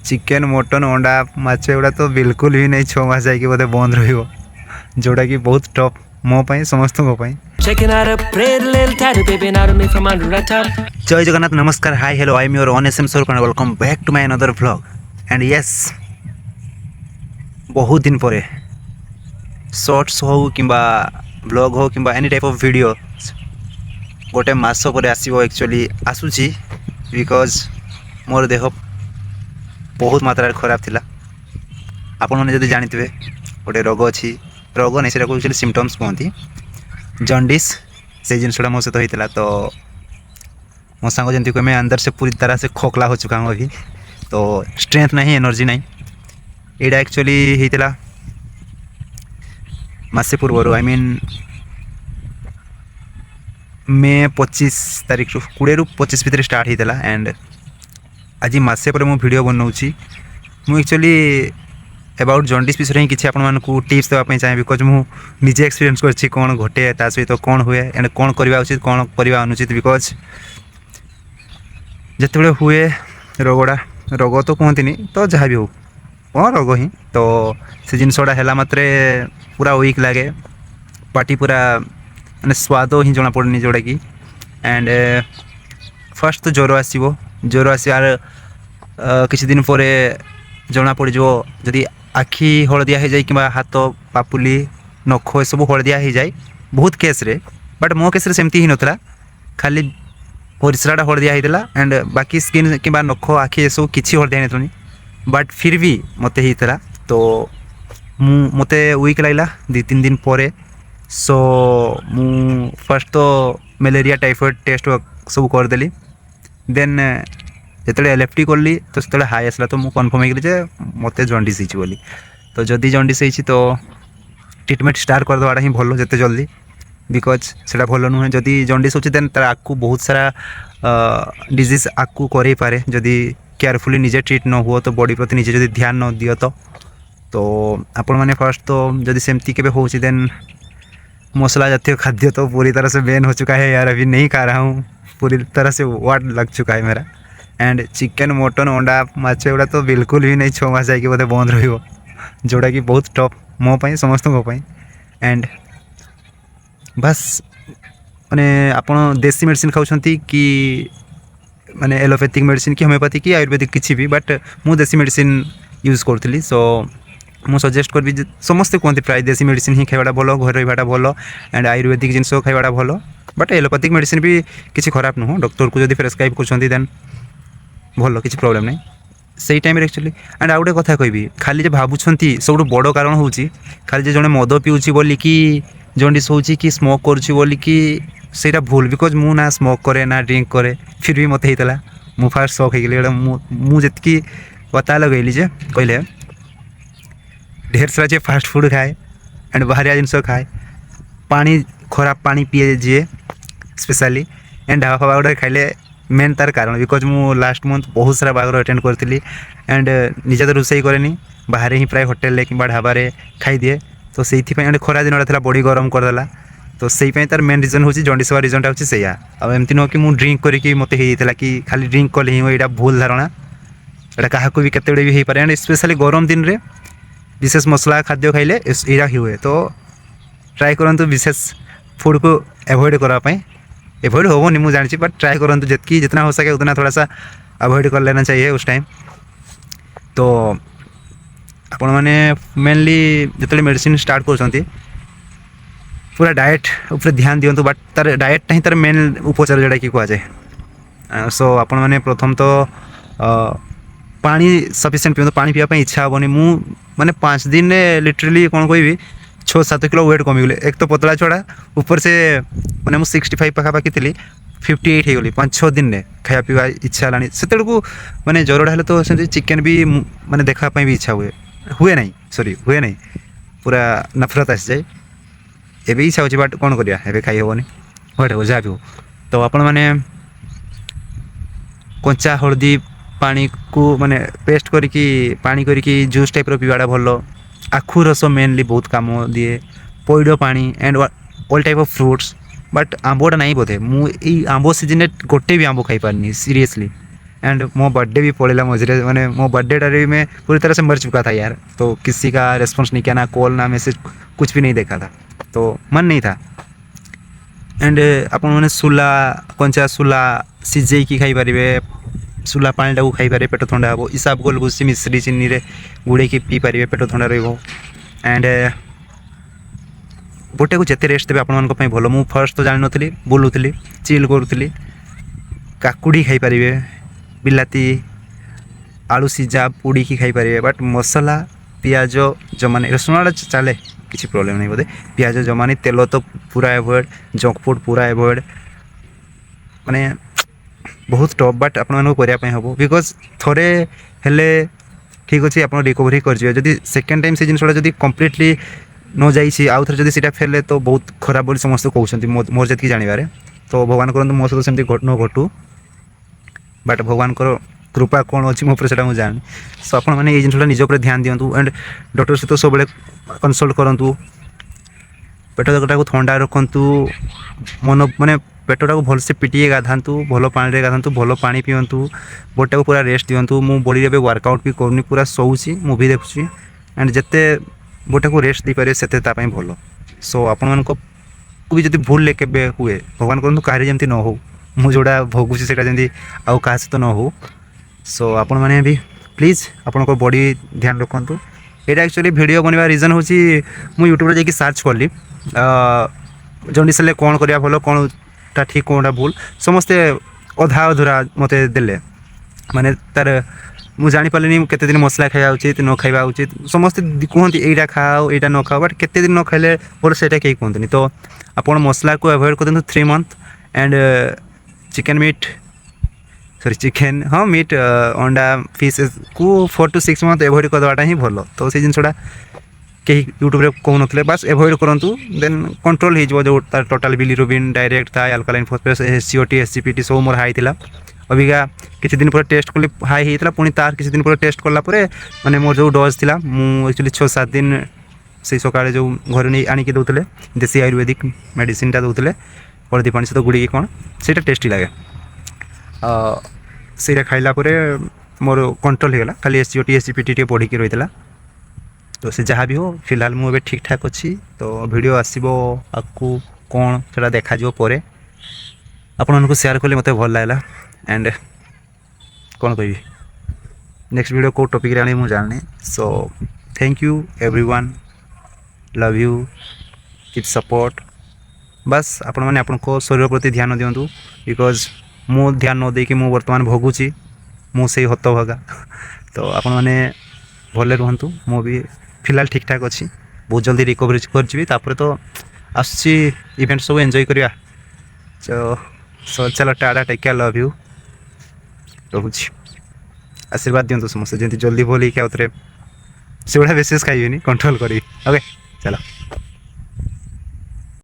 Chicken mutton अंडा माछ एगुड़ा तो बिल्कुल भी नहीं 6 मास जाकि बोधे बंद रहिबो जोटा कि बहुत टफ मो पाई समस्त को पाई। जय जगन्नाथ नमस्कार hi hello I am your ऑनेसम सोरकन welcome back to my another vlog and yes बहुत दिन पर शॉर्ट्स हो किंबा व्लॉग हो किंबा एनी टाइप ऑफ वीडियो गोटे मास पर आसो एक्चुअली आसूची बिकॉज मोर देह बहुत मात्रा खराब थिला। आपण मैंने जदि जानिथिबे गोटे रोग अच्छी रोग नहीं सेटा एक्चुअली सिम्पटम्स कहती जॉन्डिस से जिनसा मो सहित होता तो मो सांग जमी कह मैं अंदर से पूरी तरह से खोखला हो चुका हूँ अभी तो स्ट्रेंथ नहीं एनर्जी नहीं यहाँ एक्चुअली होता मसे पूर्वर आई मीन मे 25 तारीख 20 ରୁ 25 भितर स्टार्ट होता एंड आज मसे पर मु वीडियो बनाऊँगी मु एक्चुअली अबाउट जॉन्डिस विषय ही किसी आपको टिप्स देवाई चाहे बिकज मुझे एक्सपीरियंस करछि कौन घटे ता सहित कौन हुए एंड कौन करवा उचित कौन करवा अनुचित बिकज जिते हुए रोगड़ा रोग तो कहती तो जहाँ भी हो कौन रोग ही तो से जिनसटा है मात्रे पूरा वीक लगे पार्टी पूरा माने स्वाद ही जना पड़नी जोटा कि एंड फर्स्ट तो ज्वर आसार किसी दिन पर जना पड़ जदि आखि हलदिया हो जाए कि हाथ पापुली नख सब हलदिया हो जाए बहुत केस रे बट मो केस रे सेमती ही नथला खाली परिश्राटा हलदिया होता एंड बाकी स्किन कि नख आखि ये सब किसी हलदिया नहीं बट फिर भी मत होता तो मते वीक लगला 2-3 दिन पर सो मु फर्स्ट तो मलेरिया टाइफॉइड टेस्ट सब करदेली देन जिते एलएफटी कली तो से हाई आसला तो मुझे कन्फर्म हो मत जॉन्डिस होती बोली तो जदि जॉन्डिस होती तो ट्रिटमेंट स्टार्ट करदेवाटा ही भल जिते जल्दी बिकज से भल नुहे जदि जॉन्डिस होची देन तार आकु बहुत सारा डिजीज आकु करे पारे जदि केयरफुली निजे ट्रीट न हुआ तो बॉडी प्रति निजे जदि ध्यान न दियो तो आपण मैंने फर्स्ट तो जदि सेमती केबे होची देन मसला जातीय खाद्य तो पूरी तरह से बैन हो चुका है यार अभी नहीं खा रहा हूँ पूरी तरह से वाट लग चुका है मेरा एंड चिकेन मटन अंडा माछ एगुड़ा तो बिल्कुल भी नहीं 6 मास जाकि बोधे बंद रहिबो जोटा कि बहुत टफ मो पाई समस्त को पाई एंड बस माने आपण देसी मेडिसिन खाउछंती कि माने एलोपैथिक मेडिसिन कि होम्योपैथिक कि आयुर्वेदिक किसी भी बट मु देसी मेडिसिन यूज करथली सो मु सजेस्ट करबी समस्ते कहते प्राय देसी मेडिसिन ही खाइबाटा भल घर रहिबाटा भल एंड आयुर्वेदिक जिनस खाइबाटा भल बट एलोपैथिक मेडिसिन भी किसी खराब नुह डॉक्टर को जब प्रेस्क्राइब करछंती देन भल किसी प्रॉब्लम नहीं से टाइम एक्चुअली एंड आउ गोटे कथा कहबी खाली जे भाबुछंती सब बड़ कारण होची खाली जे जने मद पिउची बोली कि जॉन्डिस होची कि स्मोक करछि बोली कि सेटा भूल बिकज मु ना स्मोक करे ना ड्रिंक करे फिर भी मत हेतला मु फास्ट शॉक हो गली मु जतकी पता लगैली जे कहले ढेर सारा जे फास्ट फूड खाए एंड बाहरिया जिनस खाए पानी खराब पानी पिए जी स्पेशली एंड ढाबा फाबा गुड़ा खाइले मेन तार कारण बिकज मु लास्ट मंथ बहुत सारा बागर अटेंड करती एंड निजे तो रोसई कैनि बाहर ही प्राय होटेल कि ढाबा खाई दिए तो से खरा दिन था बॉडी गरम करदेला तो से तार मेन रिजन हूँ जॉन्डिस हवा रिजनटा हूँ से आमती नुह कि मुझे ड्रिंक करके मत होता कि खाली ड्रिंक कले ही यहाँ भूल धारणा यहाँ क्या भी केते भी हो पारे एंड स्पेशली गरम दिन में विशेष मसला खाद्य खाइले यहाँ हुए तो ट्राए करूँ विशेष फूड को एवॉइड करवाई एवॉइड होनी मुझे जानी बट ट्राए करूँ जितकी जितना हो सके उतना थोड़ा सा अवॉइड कर लेना चाहिए उस टाइम तो आपण मैंने मेनली जिते मेडिसिन स्टार्ट कर पूरा डाएट ऊपर ध्यान दिंतु बट तार डाएटा ही तार मेन उपचार जोटा कि कहुए सो आपण मैंने प्रथम तो पानी सफिशिएंट पिंतु पानी पीवा इच्छा हेनी मु माने 5 दिन लिटरली कौन कह 6-7 किलो वेट कमीगले एक तो पतला छड़ा ऊपर से मैंने मुझे 65 पाखापाखि थी 58 हो गली 5-6 दिन में खाया पीवा इच्छा है से मैंने ज्वर हेल्ले तो चिकेन भी माने देखापी भी इच्छा हुए नहीं पूरा नफरत आसी जाए एवं इच्छा हो बट कौन करिया एवं खाई हेनी व्हाट हो जहाँ भी हो तो आपण मैंने कंचा हलदी पानी को माने पेस्ट करके पानी करके जूस टाइप पीवाटा भल आखु रस मेनली बहुत काम दिए पैड पानी and all type of fruits but आंबटा नहीं बोधे मुझे आंब सीजन गोटे भी आंब खाई पारनी सीरियसली एंड मो बर्थडे भी पड़ेगा मझे मैंने मो बर्थडे टारे मैं पूरी तरह से मर चुका था यार। तो किसी का रेस्पॉन्स नहीं किया, ना कॉल ना मैसेज, कुछ भी नहीं देखा था, तो मन नहीं था। एंड आपण मैंने सुला कंचा सुला सीझे कि खाई पारे, सुला पानी टाक खाई पारे, पेट थंडा हे। हिसाब गोल भूसी मिश्री चीनी रे गुड़े की पी पारे, पेट थंडा रहिबो। एंड बॉडी को जिते रेस्ट देवे आपण भल। मु फर्स्ट तो जान नी, बुलूली चिल करूली, काकुड़ी खाई पारे, बिलाती आलू सीझा पोड़ी की खाई पारे, बट मसला पियाज जमानी रसुण चले किसी प्रोब्लेम नहीं बोधे। पियाज जमानी तेल तो पूरा एवॉइड, जंक फूड पूरा एवॉइड, माने बहुत टफ। बट आपण करने हम बिकज थोड़े हेले ठीक अच्छे आप रिकवरी कर सेकेंड टाइम से जिनसा जब कम्प्लीटली न जाइए आउ थे जब फेले तो बहुत खराब बोली समस्त कहते मोर जी जानवर। तो भगवान करते मो सहित सेमती न घटू, बट भगवान कृपा कौन अच्छी मो मुझे जानी। सो आप जिनसा निज पर ध्यान दिंतु एंड डॉक्टर सहित सब कनसल्ट करूँ, पेटा को ठंडा रखु, मन माने पेटा को भलसे पिटिए गाधातु, भल पानी गाधातु, भल पा पींतु, बॉडी को पूरा रेस्ट दिंतु। मु बॉडी में वर्कआउट भी करनी, पूरा सोची मूवी देखुची एंड जिते बॉडी को रेस्ट दे पारे से भल। सो आपण भी जब भूल ले के हुए भगवान करूँ कहीं जमी न हो, मुझा भोगुची से जमी आउ क्या सहित न हो। सो आपण मैंने भी प्लीज आपण बॉडी ध्यान रखु। ये एक्चुअली वीडियो बनवा रीजन हूँ मुझे यूट्यूब जाकि सर्च कली जंडिस हेल्ले कौन करा भल, कौन टा ठीक कौनटा भूल, समस्ते अधा अधूरा मत देले माने तार मुझे जापारे केते दिन मसला खाଇବା उचित न खाଇବା उचित। समस्ते कहते यहाँ खाओ यहाँ न खाओ, बट केते दिन न खाइले बोले से कहीं कहते। तो आप मसला को अवॉइड कर 3 month and chicken meat sorry chicken हाँ मीट अंडा फिश को 4 to 6 मंथ अवॉइड करवाटा ही भल। तो से जिनसा कहीं यूट्यूब कहते बस एवॉइड करूँ, देन कंट्रोल हो जो टोटाल बिलिरुबिन डायरेक्ट था, अल्कालाइन फॉस्फेरस, SCOT SCPT सब मोर हाई था। अबिका किसी दिन पर टेस्ट कली हाई होता, पुणी तार किसी दिन पर टेस्ट कलापर मैंने मोर जो डोज थी एक्चुअली 6-7 दिन से सकाଳେ जो घर नहीं आनिक दौले देसी आयुर्वेदिक मेडिसिनटा दौले हलदी पानी सहित गुड़ी कौन से टेस्टी लगे। से खाइला मोर कंट्रोल होगा, खाली SCOT SCPT बढ़ी रही है। तो से जहाँ भी हो फिलहाल मुझे ठीक ठाक अच्छी। तो वीडियो आसो आपको कौन से देखा पर आपण को शेयर कले मत भल लगा। एंड कौन कह नेक्स्ट वीडियो को टॉपिक आने मुझे जानी। So thank you everyone, love you, keep support. बस आपण मैंने आपण शरीर प्रति ध्यान दिंतु, बिकज मु ध्यान न देकी मु वर्तमान भोगुची, मु से हतभागा। तो आपण मैंने भले रुहतु, मु भी फिलहाल ठीक ठाक अच्छी, बहुत जल्दी रिकवरी कर तो आसुची इवेंट सब एंजॉय करिया। सो चलो tata, take care, love you, Ruchi. आशीर्वाद दिंतु समस्त जमी जल्दी भल क्या से गुड़ा बेसीस खाइबे कंट्रोल करी। ओके चलो।